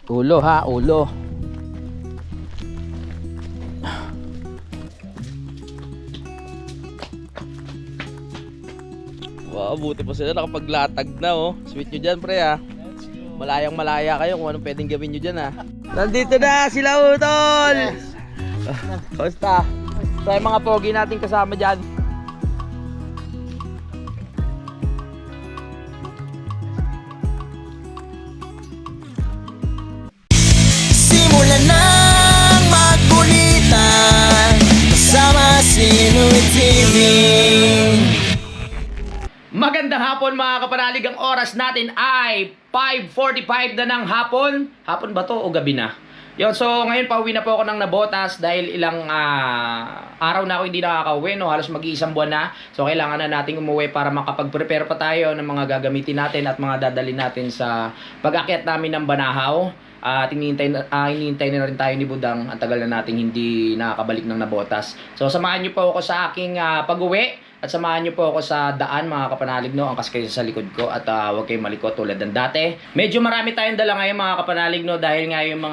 Ulo ha, ulo. Wow, buti po sila nakapaglatag na oh. Sweet nyo dyan pre ha. Malayang malaya kayo kung anong pwedeng gawin nyo dyan ha. Nandito na sila utol! Basta. So yung mga pogi natin kasama dyan. Simulan ng magkulitan kasama si Nuy TV. Magandang hapon mga kapanalig, ang oras natin ay 5:45 na ng hapon. Hapon ba to o gabi na? Yon, so ngayon pauwi na po ako ng Nabotas dahil ilang araw na ako hindi nakakauwi, no? Halos mag-iisang buwan na. So kailangan na nating umuwi para makapag-prepare pa tayo ng mga gagamitin natin at mga dadalhin natin sa pag-akyat namin ng Banahaw. At hinihintay na rin tayo ni Budang. Ang tagal na nating hindi nakakabalik ng Nabotas. So samahan niyo po ako sa aking pag-uwi. At samahan niyo po ako sa daan mga kapanalig, no? Angkas kayo sa likod ko at huwag kayong malikot tulad ng dati. Medyo marami tayong dala ngayon mga kapanalig, no? Dahil nga yung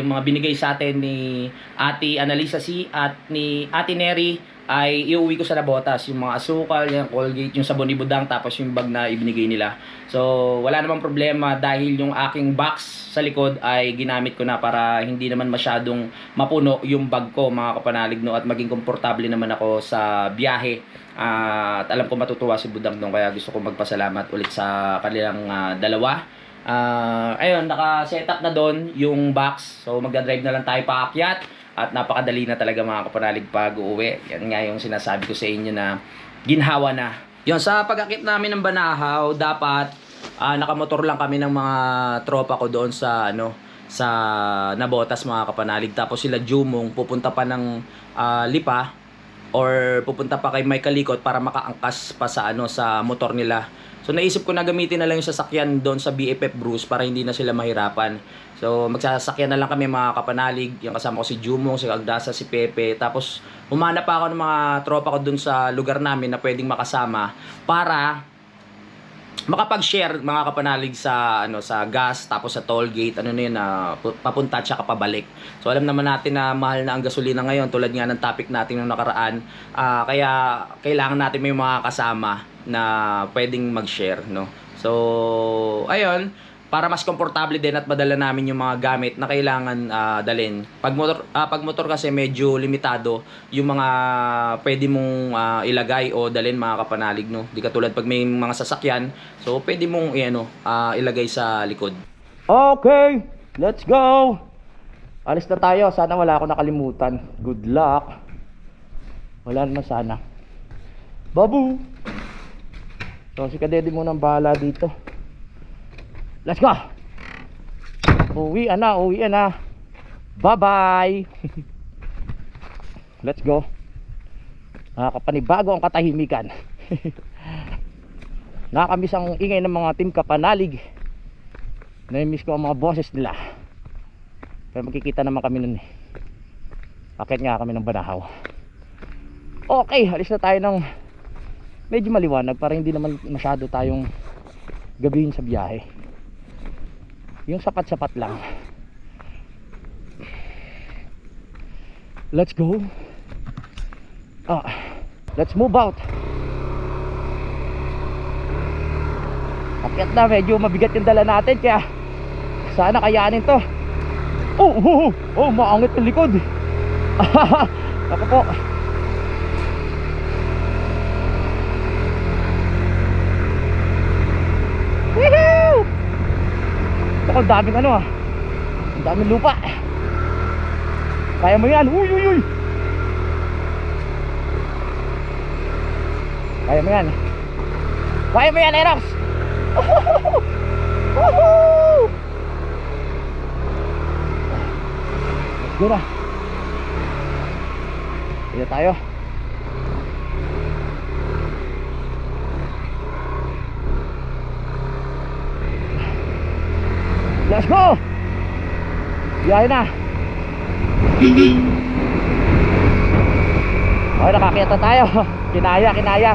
mga binigay sa atin ni Ate Analisa C at ni Ate Neri ay iuwi ko sa Nabotas. Yung mga asukal, yung Colgate, yung sabon ni Budang, tapos yung bag na ibinigay nila. So wala namang problema dahil yung aking box sa likod ay ginamit ko na para hindi naman masyadong mapuno yung bag ko mga kapanalig, no? At maging komportable naman ako sa biyahe. At alam ko matutuwa si Budang doon, kaya gusto ko magpasalamat ulit sa kanilang dalawa. Ayun, naka-setup na doon yung box. So magdadrive na lang tayo paakyat. At napakadali na talaga mga kapanalig pag uuwi. Yan nga yung sinasabi ko sa inyo na ginhawa na. Yun, sa pag-akit namin ng Banahaw, dapat nakamotor lang kami ng mga tropa ko doon sa sa Nabotas mga kapanalig. Tapos sila Jumong pupunta pa ng Lipa or pupunta pa kay Mike Kalikot para makaangkas pa sa sa motor nila. So naisip ko na gamitin na lang yung sasakyan doon sa BFF Bruce para hindi na sila mahirapan. So magsasakyan na lang kami mga kapanalig. Yung kasama ko si Jumong, si Agdasa, si Pepe. Tapos humanap pa ako ng mga tropa ko doon sa lugar namin na pwedeng makasama para makapag-share mga kapanalig sa sa gas, tapos sa toll gate, papunta at saka pabalik. So alam naman natin na mahal na ang gasolina ngayon tulad nga ng topic natin nung nakaraan. Kaya kailangan natin may mga kasama na pwedeng mag-share, no. So ayun, para mas komportable din at madala namin yung mga gamit na kailangan dalhin. Pag motor kasi medyo limitado yung mga pwede mong ilagay o dalhin mga kapanalig, no. Di katulad pag may mga sasakyan, so pwede mong ilagay sa likod. Okay, let's go. Alis na tayo. Sana wala ako nakalimutan. Good luck. Wala naman sana. Babu. So si Kadede muna ang bahala dito. Let's go. Uwi na. Bye-bye. Let's go. Nakakapanibago ang katahimikan. Nakakamiss ang ingay ng mga team kapanalig. Namimiss ko ang mga boses nila. Pero magkikita naman kami nun eh. Akit nga kami ng Banahaw. Okay, alis na tayo ng medyo maliwanag para hindi naman masyado tayong gabihin sa biyahe. Yung sapat-sapat lang. Let's go. Let's move out. Akyat na, medyo mabigat yung dala natin, kaya sana kayanin to. Maangit yung likod. Ako po. Woohoo! Ako, daming ang daming lupa. Kaya mo yan. Uy. Kaya mo yan, Aerox. Let's go na. Dito tayo. Let's go! Biyahe na. Okay, nakakita tayo. Kinaya.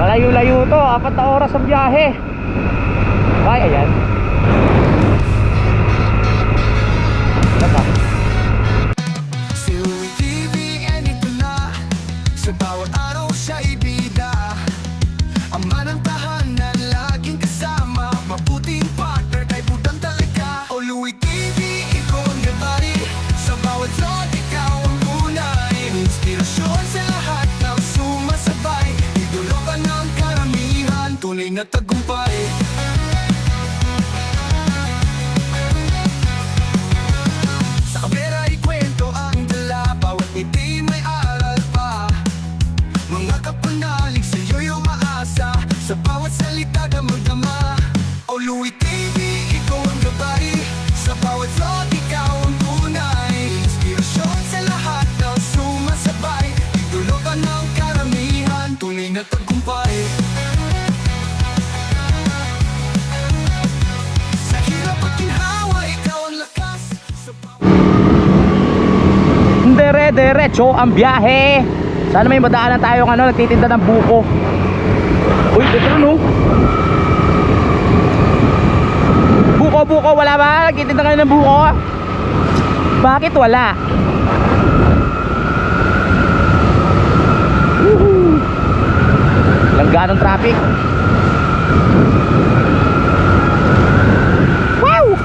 Malayo-layo to, 4 na oras ang biyahe. Ay, ayan. Si Louie TV, and ito na. Sa bawat araw siya'y bida. Ama ng tahanan, laging kasama. Mabuting partner, kay budang talaga. O Louie TV, ikaw ang gabari. Sa bawat zone, ikaw ang unay. Inspirasyon sa lahat ng sumasabay. Idolo ka ng karamihan, tunay na tagumpay. Sa kamera ikwento ang dala, bawat ngiti may aral pa. Mga kapanalig sa'yo'y umaasa, sa bawat salita damang-dama. O Louie TV, ikaw ang gabay. Sa bawat vlog, ikaw ang tunay. Inspirasyon sa lahat ng sumasabay. Idolo ka ng karamihan, tunay na tagumpay. Sa hirap at ginhawa, ikaw ang lakas. Sa bawat Dire-diretso ang biyahe. Sana may madaanan tayong nagtitinda ng buko. Uy, ito no. Buko, wala ba? Nagtitinda kayo ng buko? Bakit wala? Woohoo! Langganong traffic. Wow!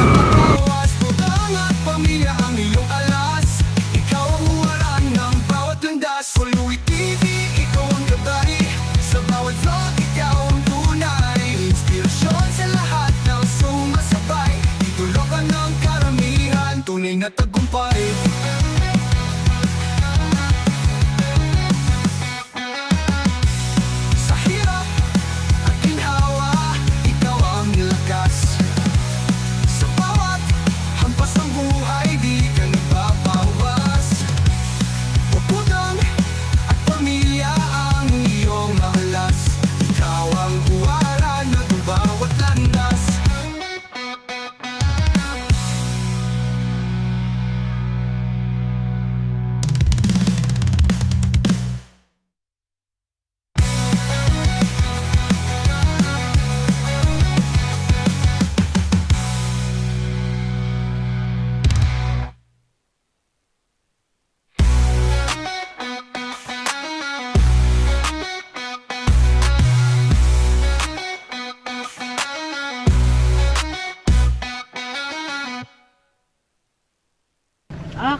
Napakawas, putang at pamilya ang iyong alas. Ikaw ang huwaran ng bawat landas. O Louie TV, ikaw ang gabay. Sa bawat vlog, ikaw ang tunay. Inspirasyon sa lahat ng sumasabay. Idolo ka ng karamihan, tunay na tagumpay. Sa hirap at ginhawa, ikaw ang lakas. Sa bawat hampas ng buhay, di ka nagpapawas. Puputang at pamilya ang iyong mahalas. Ikaw ang huwaran ng bawat landas.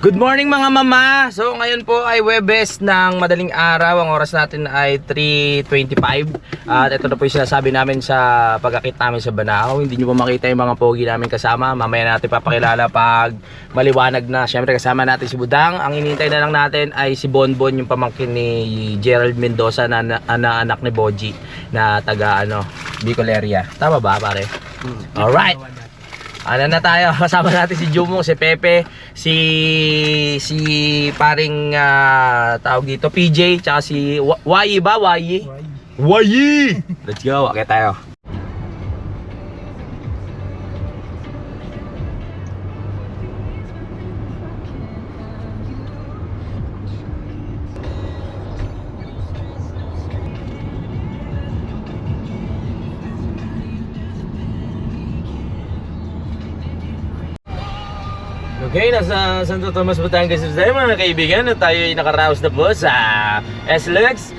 Good morning mga mama! So ngayon po ay Webes ng madaling araw. Ang oras natin ay 3:25. At ito na po yung sinasabi namin sa pagkakit namin sa Banao. Hindi nyo pa makita yung mga pogi namin kasama. Mamaya natin papakilala pag maliwanag na. Siyempre kasama natin si Budang. Ang inintay na lang natin ay si Bonbon, yung pamangkin ni Gerald Mendoza na anak ni Boji na taga Bicoleria. Tama ba pare? Alright! Ano na tayo? Kasama natin si Jumong, si Pepe, si paring tawag dito, PJ, tsaka si Wayi ba? Wayi? Wayi! Let's go, okay tayo. Okay, nasa Santo Tomas, Batangas tayo mga kaibigan at tayo ay nakaraos na po sa SLEX.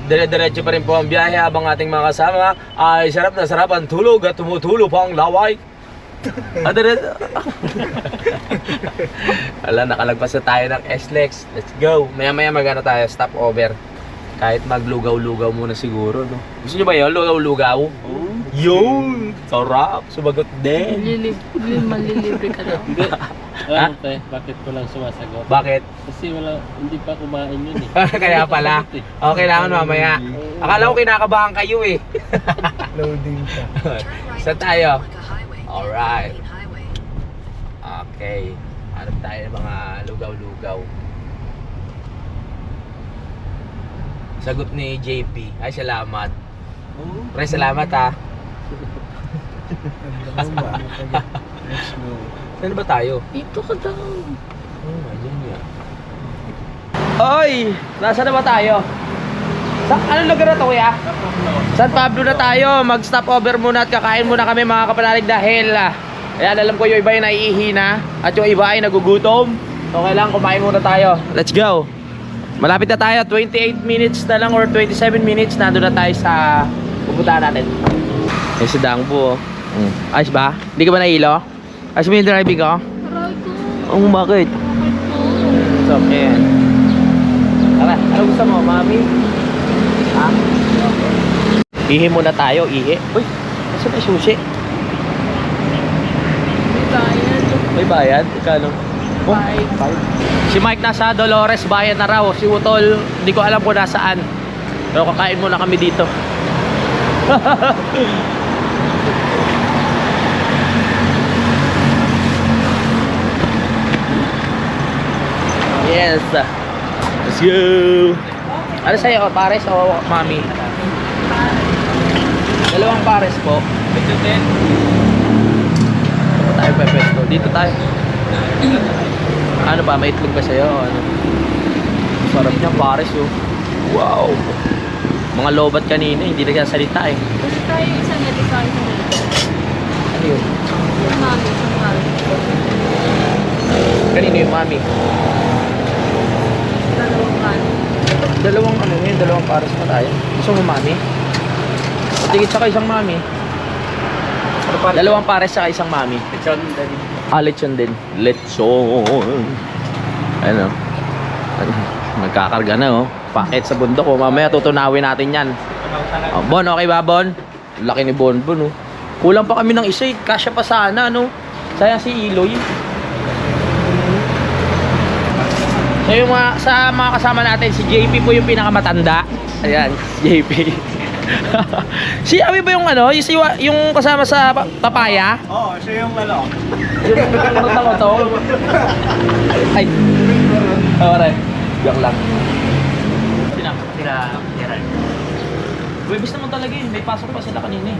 Dire-diretso pa rin po ang biyahe habang ating mga kasama ay sarap na sarap ang tulog at tumutulo pa ang laway. Ala, nakalagpas na tayo ng SLEX. Let's go. Maya-maya magana tayo, stop over. Kahit maglugaw-lugaw muna siguro, no? Gusto nyo ba yun? Lugaw-lugaw? Yun! Sarap! Sumagot din! Malilibre ka daw. Hindi. Ano te, bakit ko lang sumasagot? Bakit? Kasi hindi pa kumain yun eh. Kaya pala. O, kailangan mamaya. Akala ko kinakabahan kayo eh. Loading ka. Saan tayo? Alright. Okay. Hanap tayo ng mga lugaw-lugaw. Sagot ni JP. Ay, salamat. Pre, salamat ha. Let's go. Saan ba tayo? Dito ka daw. Ayan yan. Oy! Nasaan na ba tayo? Sa anong lugar na to, kuya? San Pablo na tayo. Mag-stop over muna at kakain muna kami mga kapanalig dahil ayan, alam ko yung iba yung naiihi na at yung iba ay nagugutom. So kailangan kumain muna tayo. Let's go. Malapit na tayo. 28 minutes na lang or 27 minutes. Nandun na tayo sa pupuntahan natin. May si Dangbo. Ayos ba? Hindi ka ba nailo? Ayos mo yung driving ko? Aray ko. Bakit? It's okay. Tara, ano gusto mo, mami? Ha? Ihi muna tayo, ihi. Uy, nasa may sushi? May bayad. May bayad? Ikano? Oh, 5. Si Mike nasa Dolores, bayad na raw. Si Utol, hindi ko alam kung nasaan. Pero kakain muna kami dito. Yes. Let's go. Ano sa'yo? Pares o mami? Dalawang pares po. Dito din. Dito tayo pepesto. Dito tayo. Ano ba? May itlog ba sa'yo? Ano? Sarap niya pares oh. Wow. Mga lobat kanina. Hindi nagsasalita eh. Gusto tayo isang edikal na dito. Ano yun? Yung mami, isang mami. Kanino yung mami? Dalawang mami. Dalawang ano yun? Dalawang pares pa tayo. Gusto mo mami? Tingit saka isang mami. Dalawang pares saka isang mami. Lechon din. Lechon din. Lechon. Ano? Nagkakarga na oh. Paket sa bundok oh. Mamaya tutunawin natin yan. Oh, Bon, okay ba Bon? Laki ni Bon Bon oh. Kulang pa kami ng isa eh. Kasya pa sana no. Sayang si Iloy. So yung sa mga kasama natin, si JP po yung pinakamatanda. Ayan, JP. Si Awi ba yung ano? Yung kasama sa papaya? Oo, siya yung ano. Yung nagkakaroon ako to? Ay. Alright. Joke lang. Sila. Webis naman talaga eh. May pasok pa sila kanina eh.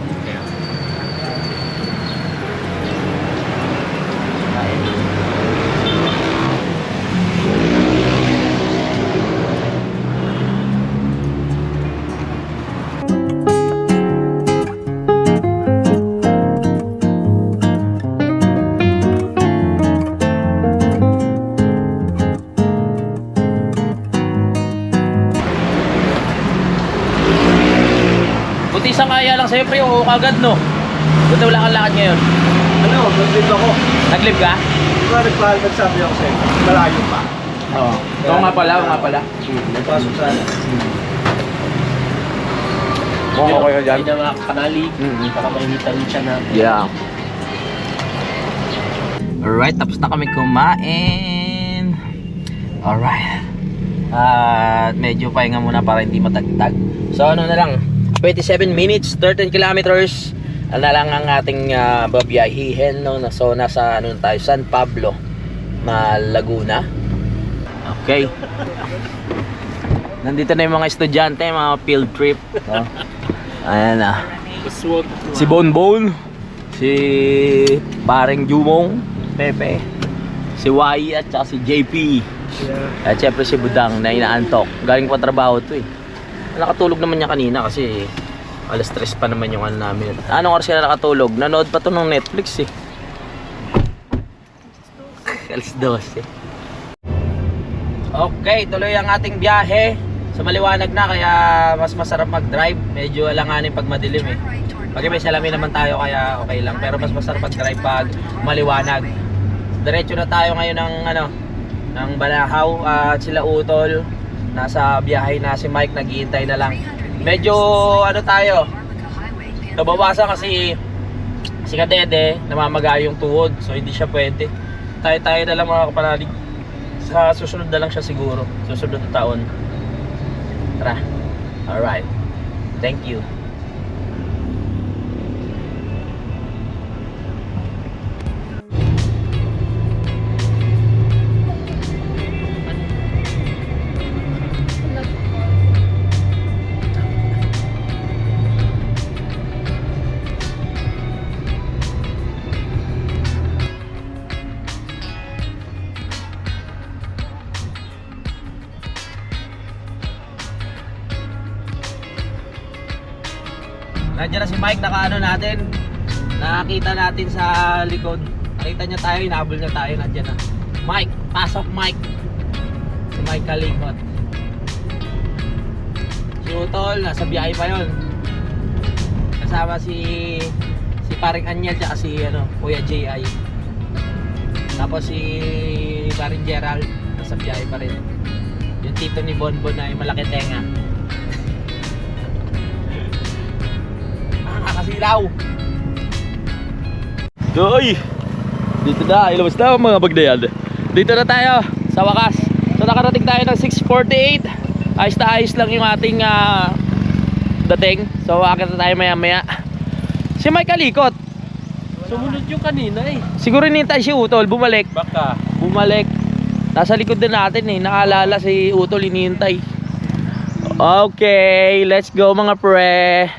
Buti isang kaya lang sa'yo, pre, oo kagad, no? Buti wala kang lakad ngayon. Ano, nag-live ako. Nag-live ka? Di ba nagsabi ako sa'yo? Malayo pa. Oo. Oo nga pala, Nagpasok sana. Oo, okay ka dyan? Hindi na mga kanali. Para mainitan siya na. Yeah. Alright, tapos na kami kumain. Alright. At medyo pahinga muna para hindi matagtag. So ano na lang, 27 minutes, 13 kilometers na lang ang ating babiyahihin, no? So nasa ano tayo, San Pablo na Laguna. Okay. Nandito na yung mga estudyante, mga field trip, no? Ayan na. Si Bonbon, si Paring Jumong, Pepe, si Wai at saka si JP. At syempre si Budang na inaantok. Galing pa trabaho to eh. Nakatulog naman niya kanina kasi alas 3 pa naman yung ano namin. Anong oras sila nakatulog? Nanood pa to ng Netflix eh. Alas 12 eh. Okay, tuloy ang ating biyahe. Sa maliwanag na kaya mas masarap mag-drive. Medyo alanganin pag madilim eh. Pag may salamin naman tayo kaya okay lang. Pero mas masarap mag-drive pag maliwanag. Diretso na tayo ngayon ng ano, ng Banahaw at sila Utol. Nasa biyahe na si Mike, naghihintay na lang. Medyo ano tayo, nabawasan kasi si Kadede namamaga yung tuhod, so hindi siya pwede. Tayo na lang mga kapanalig. Sa susunod na lang siya siguro, susunod na taon. Tara. Alright. Thank you. Nandiyan na si Mike, nakaano natin. Nakakita natin sa likod. Nakita niya tayo, hinabol niya tayo. Nandiyan na. Mike, pasok Mike. Si Mike Kalikot. Si Utol, nasa biyahe pa yon. Kasama si Paring Anyel tsaka si Kuya J.I. Tapos si Paring Gerald, nasa biyahe pa rin. Yung tito ni Bonbon na yung malaki tenga. Kasilaw. Doy! Dito na, ilabas na mga bagdayan. Dito na tayo, sa wakas. So nakarating tayo ng 6:48. Ayos na ayos lang yung ating dating. So akit na tayo maya maya. Si Mike Kalikot. Sumunod yung kanina eh. Siguro nintay si Utol, bumalik. Baka. Bumalik. Nasa likod din natin eh. Nakaalala si Utol, inihintay. Okay, let's go mga pre.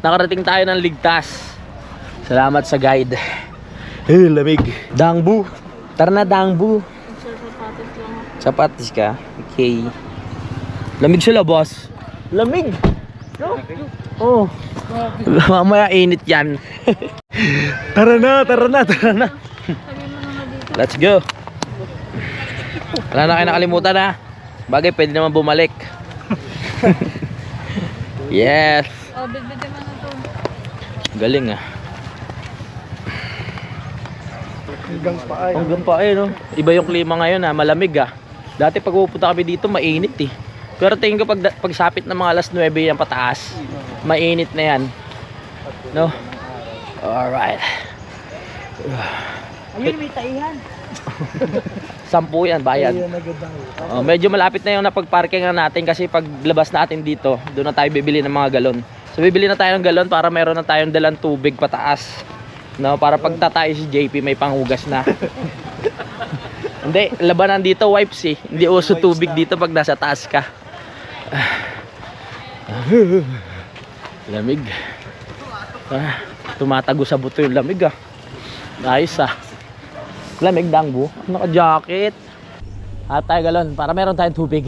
Nakarating tayo ng ligtas. Salamat sa guide. Lamig. Dangbu. Tara na, Dangbu. Sir, sapatos lang ako. Sapatis ka? Okay. Lamig sila, boss. Lamig. Oh. Mamaya init yan. Tara na. Sabi mo naman dito. Let's go. Wala na kayo nakalimutan ha. Bagay, pwede naman bumalik. Yes. Oh, bit-bitin mo na to. Galing ah. Hanggang pa no. Iba yung klima ngayon ah, malamig ah. Dati pag pupunta kami dito, mainit eh. Pero tingin ko pag sapit ng mga alas 9 yan pataas, mainit na yan. No? Alright. Ayun, may taihan. 10 yan, bayad. Medyo malapit na yung napag-parkingan natin kasi paglabas natin dito, doon na tayo bibili ng mga galon. So bibili na tayo ng galon para meron na tayong dalang tubig pataas. No, para pagtatay si JP may panghugas na. Hindi, labanan dito wipes eh. Hindi uso tubig dito pag nasa taas ka. Lamig. Tumatago sa buto yung lamig ah. Ayos ah. Lamig Dangbu. Naka-jacket. At tayo galon para meron tayong tubig.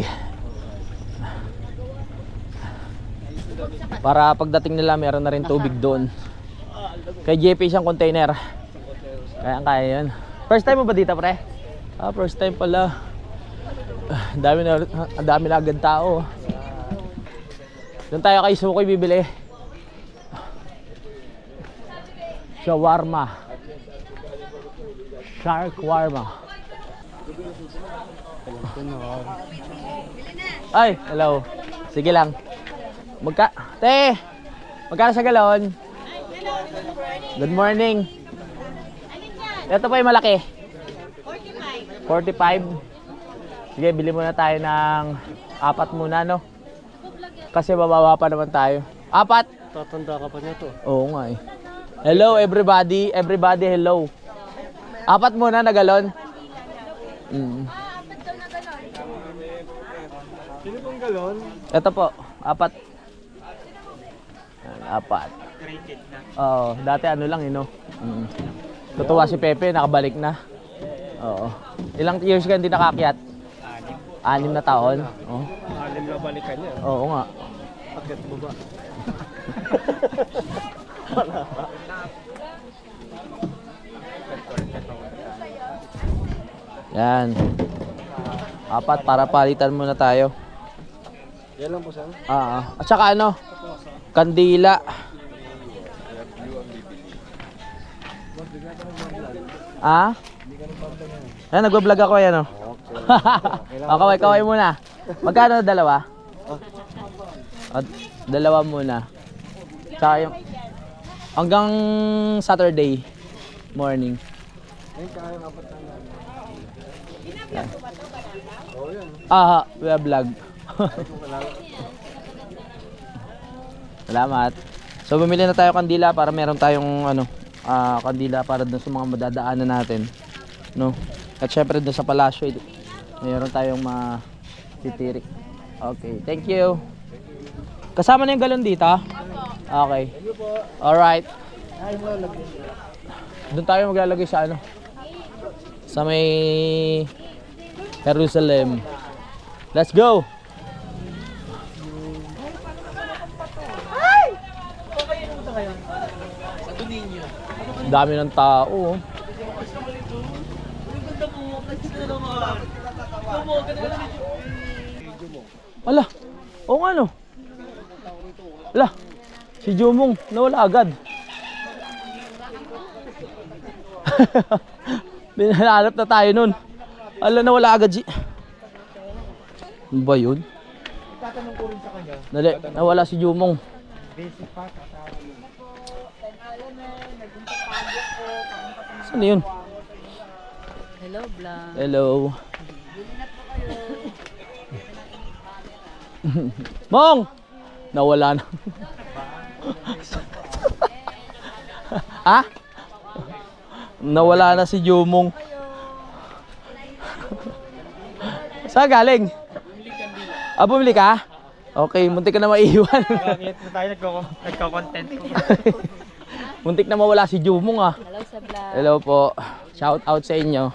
Para pagdating nila meron na rin tubig doon. Kay JP isang container. Kaya yun. First time mo ba dito pre? Ah, first time pala. Ang dami na agad tao. Doon tayo kay Sukoy bibili. Shawarma. Sharkwarma. Ay, hello. Sige lang. Magkano sa galon? Good morning. Ito pa yung malaki. 45. Sige, bili muna tayo ng 4 muna, no? Kasi bababa pa naman tayo. 4. Tatanda ka pa niya to. Oo nga eh. Hello everybody. Everybody hello. 4 muna na galon. Sino pong galon? Ito po, 4. 4. Oo, dati ano lang no. Tutuwa si Pepe, nakabalik na. Oo. Ilang years ka hindi nakakyat? 6 na taon. Oo. 6 na balikan niya. Oo nga. Akit mo ba? Yan. 4 para palitan muna tayo. Yan lang po sir. At saka kandila. Ayan, nagbablog ako yan kaway muna. Magkano dalawa? Dalawa muna. Tsaka yung hanggang Saturday morning. We have vlog. Salamat. So bumili na tayo kandila para meron tayong kandila para dun sa mga madadaanan natin, no? At syempre dun sa palasyo meron tayong matitirik. Okay, thank you. Kasama na yung galon dito? Okay. Alright. Doon tayo maglalagay sa sa may Jerusalem. Let's go. Dami ng tao. Oh. Ala, oo nga no. Ala, si Jumong nawala agad. Binahanap na tayo nun. Ala, nawala agad si... Ano ba yun? Dali, nawala si Jumong. Saan yun? Hello, vlog. Hello. Mong! Nawala na. Ha? Nawala na si Jumong. Saan galing? Bumili ka? Okay, muntik ka na maiiwan. Gamit na tayo nagko-content. Muntik na mawala si Jumong ah. Hello sa vlog. Hello po. Shout out sa inyo.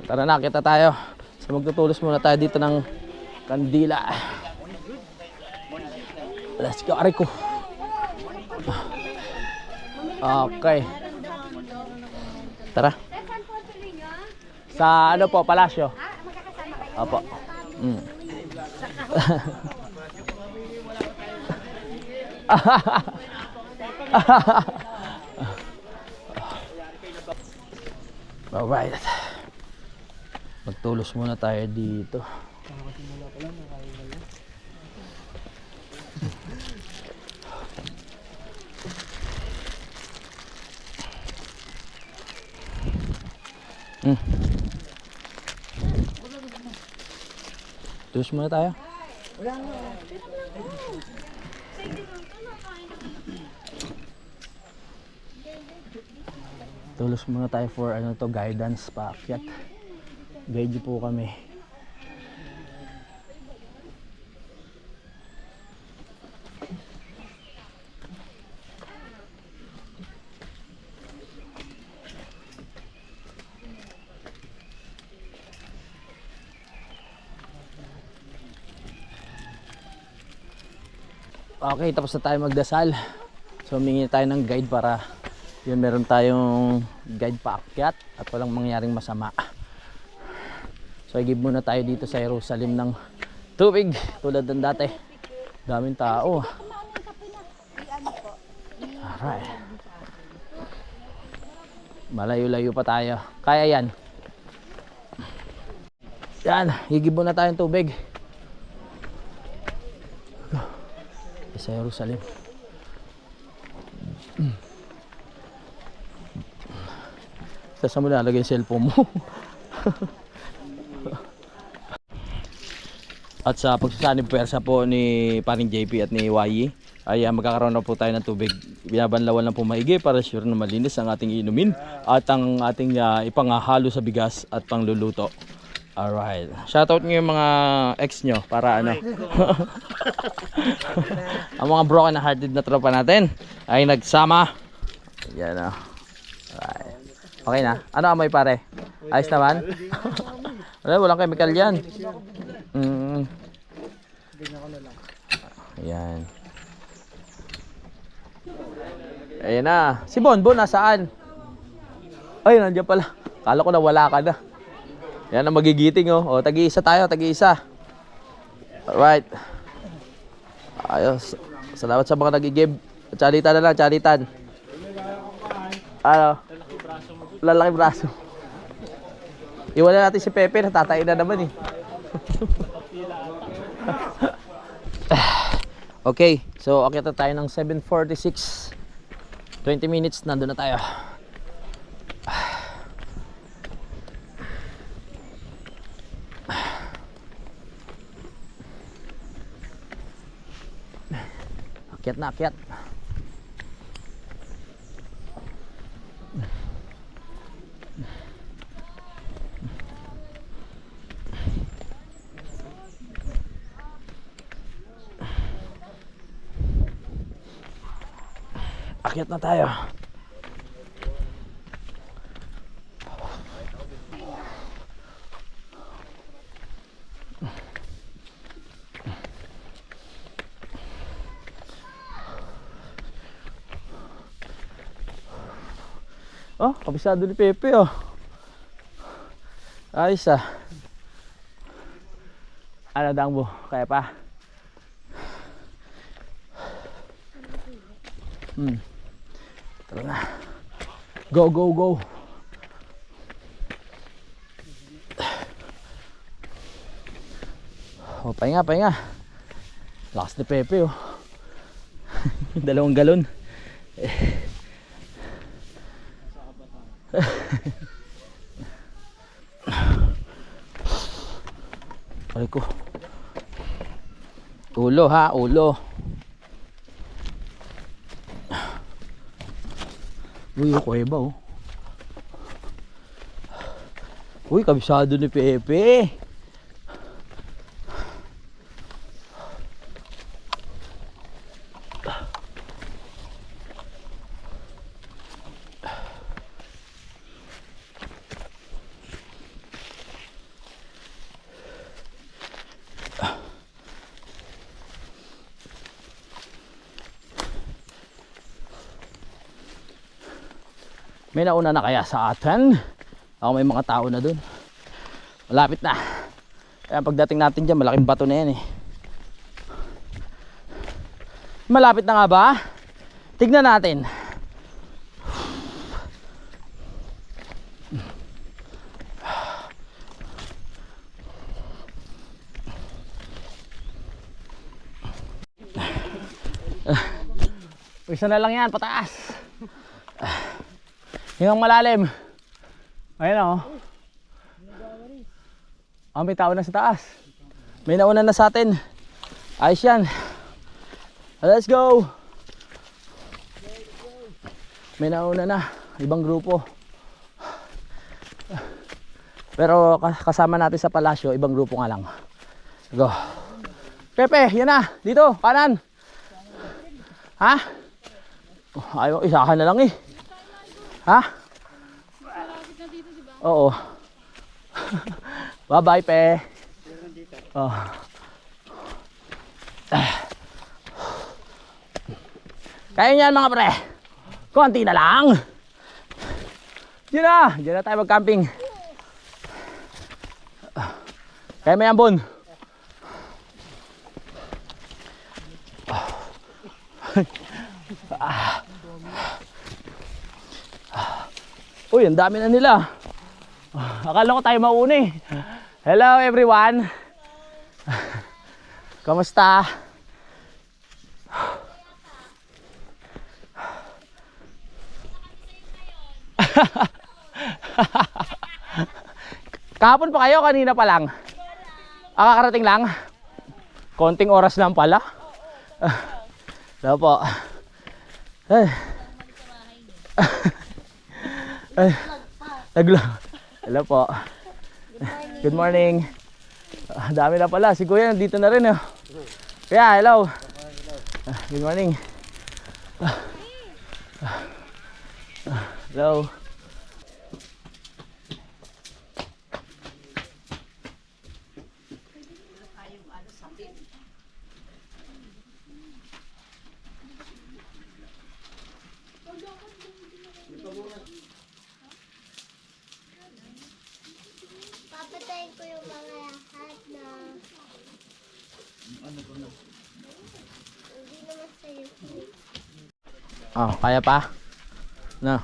Tara na, kita tayo. So magtutulos muna tayo dito ng kandila. Let's go, Ariko. Okay. Tara. Sa ano po, Palasyo? Opo. Alright. Magtulos muna tayo dito. Tulos muna tayo. Tulos muna tayo for ano to, guidance paakyat. Guide niyo po kami. Okay, tapos na tayo magdasal. So humingi tayo ng guide para yun, meron tayong guide paakyat at walang mangyaring masama. So i-give muna tayo dito sa Jerusalem ng tubig tulad ng dati. Daming tao. Alright. Malayo-layo pa tayo. Kaya yan. Yan, i-give muna tayong tubig sa Jerusalem. Saan mo nalagay yung cellphone mo? At sa pagsasanib puwersa po ni paring JP at ni YE ay magkakaroon na po tayo ng tubig. Binabanlawan lang po maigi para sure na malinis ang ating inumin at ang ating ipangahalo sa bigas at pangluluto. Alright. Shoutout nyo yung mga ex nyo para ano. Ang mga broken hearted na tropa natin ay nagsama. Yan o. Alright. Okay na. Ano amoy pare? Ayos naman? Walang chemical yan. Ayan. Ayan na. Si Bonbon nasaan? Ay, nandiyan pala. Kala ko na wala ka na. Yan ang magigiting oh. O, tagi-isa tayo, tagi-isa. Alright. Ayos. Salamat sa mga nag-i-give. Chalitan na lang, chalitan. Ano? Lalaki braso. Iwan na natin si Pepe, natatain na naman eh. Okay, so akyat na tayo ng 7:46. 20 minutes, nandun na tayo. Akyat na, akyat. Akyat na tayo. Oh, kabisado ni Pepe oh. Ayos ah. Ano Dangbo? Kaya pa? Tara na. Go, go, go. Oh, pahinga, pahinga. Lakas ni Pepe oh. 2 galon. Aray ko. Ulo ha, ulo. Uy, kuweba oh. Uy, kabisado ni Pepe. May nauna na kaya sa atin? Ako may mga tao na dun. Malapit na. Kaya pagdating natin dyan, malaking bato na yan eh. Malapit na nga ba? Tignan natin. Isa na lang yan, pataas. Hingang malalim. Ayun oh. Oh, may tao na sa taas. May nauna na sa atin. Ayos yan. Let's go. May nauna na. Ibang grupo. Pero kasama natin sa palasyo, ibang grupo nga lang. Go. Pepe, yan na. Dito, kanan. Ha? Ayaw, isahan na lang eh. Ha? Oo. Bye bye pe. Oh. Kaya niyan mga pre. Konti na lang. Diyan na tayo mag-camping. Kaya may ambon. Uy, ang dami na nila. Akala ko tayo mauna eh. Hello everyone. Kamusta? Kahapon pa kayo, kanina pa lang? Kakarating lang? Konting oras lang pala. Hello po. Hello po. Good morning. Dami na pala. Si Kuya nandito na rin. Kuya, hello. Good morning. Hello. Papatayin ko yung mga lahat na hindi naman sa'yo. Oh, kaya pa? No.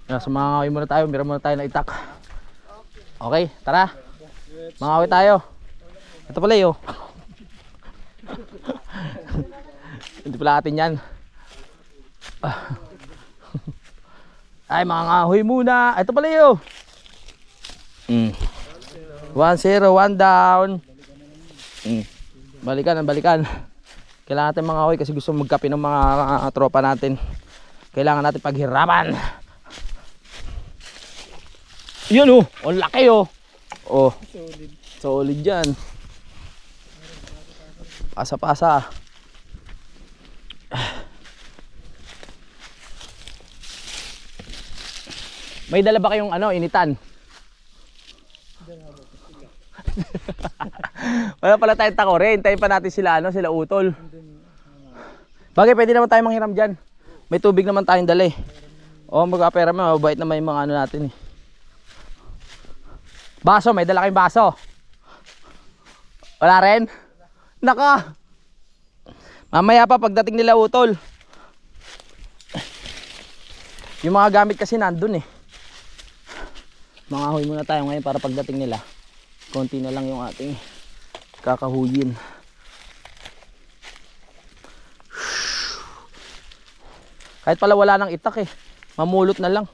Sumangawin muna tayo, mira muna tayo na itak. Okay, tara. Mangawi tayo. Ito pala yun. Hindi pala atin yan. Ay, mangangahoy muna. Ito pala yun. 1-0, 1 down. Balikan. Kailangan natin mangahoy kasi gusto magkape ng mga tropa natin. Kailangan natin paghirapan. Yun oh, ang laki oh. Oh, solid yan. Pasa-pasa. May dala ba kayong initan? Wala pala tayong takore. Hintayin pa natin sila sila utol. Bagay, pwede naman tayo manghiram dyan. May tubig naman tayong dala eh. Oh, magkapera mo, mabait na may mga ano natin eh. Baso, may dala kayong baso. Wala rin? Naka. Mamaya pa pagdating nila utol. Yung mga gamit kasi nandun eh. Mangahoy muna tayo ngayon para pagdating nila. Konti na lang yung ating kakahuyin. Kahit pala wala nang itak eh. Mamulot na lang.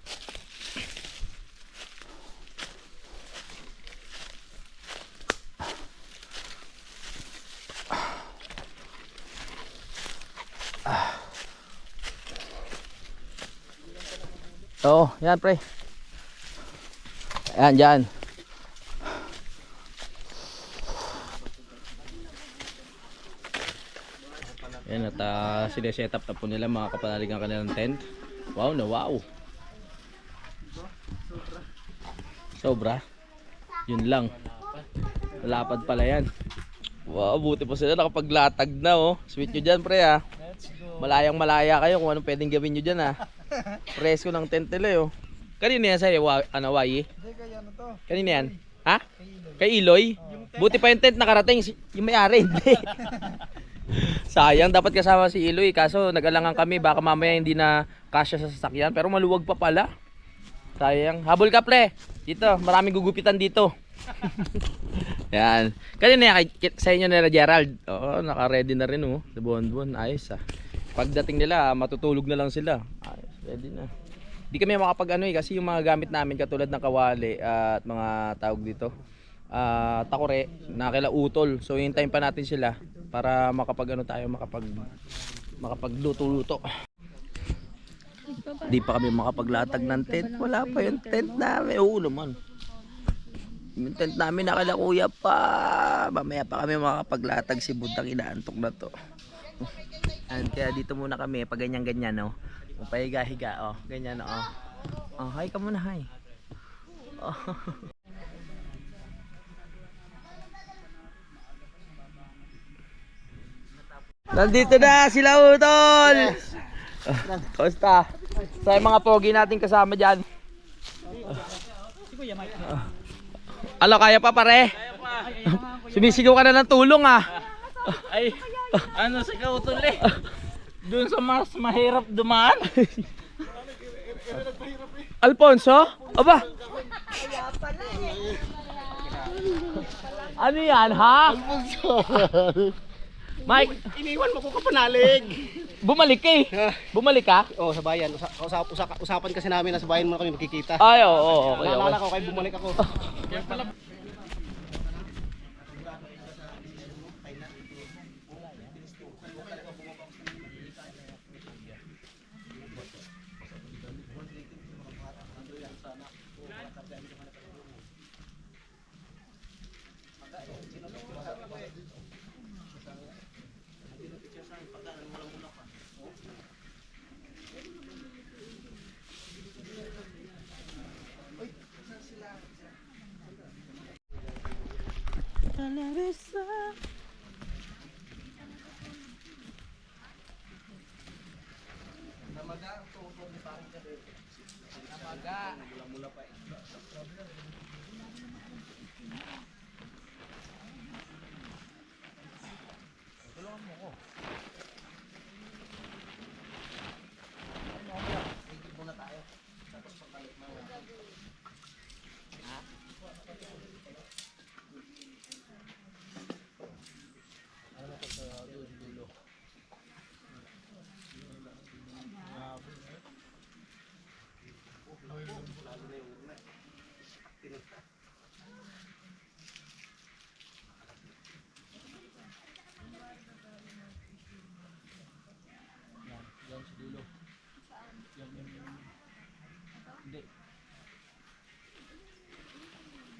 Oo, yan pre. Ayan, dyan. Yan at sineset up na po nila mga kapanalig ang kanilang tent. Wow na wow. Sobra. Yun lang. Lapad pala yan. Wow, buti po sila nakapaglatag na oh. Sweet nyo dyan pre ah. Malayang malaya kayo kung anong pwedeng gawin nyo dyan ah. Presko ng tent nila oh. Kanina yan sa'yo, ano, Wayi? Hindi, kaya ano to? Kanina yan? Ha? Kay Iloy? Buti pa yung tent nakarating, yung may-ari hindi. Sayang, dapat kasama si Iloy. Kaso nag-alangan kami, baka mamaya hindi na kasya sa sasakyan. Pero maluwag pa pala. Sayang. Habol ka, pre. Dito, maraming gugupitan dito. Yan. Kanina yan, sa inyo nila Gerald. Oo, naka-ready na rin oh. Bon-bon, ayos ah. Pagdating nila, matutulog na lang sila. Ayos, ready na. Di kami makapag ano eh, kasi yung mga gamit namin katulad ng kawali at mga tawag dito, takore, nakila utol. So hintayin pa natin sila para makapag ano tayo, makapagluto-luto. Di pa kami makapaglatag ng tent. Wala pa yung tent namin. Oo naman. Yung tent namin nakila kuya pa. Mamaya pa kami makapaglatag, si Budang inaantok na to. And kaya dito muna kami pag ganyan-ganyan no. Pahiga-higa oh, ganyan oh. Oh, hi ka muna, hi. Oh. Nandito na sila utol. Yes. Kamusta? Sa mga pogi natin kasama diyan. Alo, kaya pa pare? Kaya pa. Sumisigaw ka na ng tulong ah. Ay, ano sa kautol eh? Doon sa mas mahirap dumaan. Alfonso? Aba? Ano yan ha? Alfonso. Mike, Iniwan mo ko kapanalig. bumalik eh. Bumalik ka? Oh, sa bayan. Usapan kasi namin na sa bayan mo na kami magkikita. Ay, oo, okay, Naalala okay. ko kaya bumalik ako.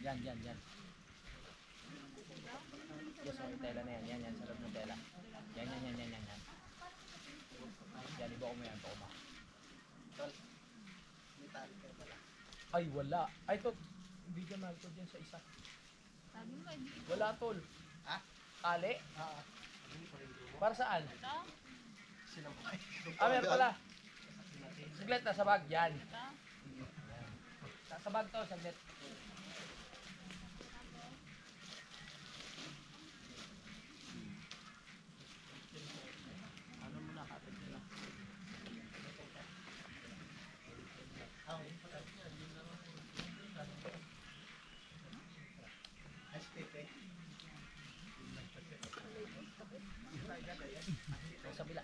Yan. Yes, oh, yung tela na yan. Yan, sa loob ng tela. Yan. Yan, iba ko mo yan, baka. Ay, wala. Ay, to, bigyan mahal ko dyan sa isa. Wala, tol. Ha? Ali? Para saan? Meron pala. Saglit, nasa bag. Yan. Sa bag to, saglit. Sa bila.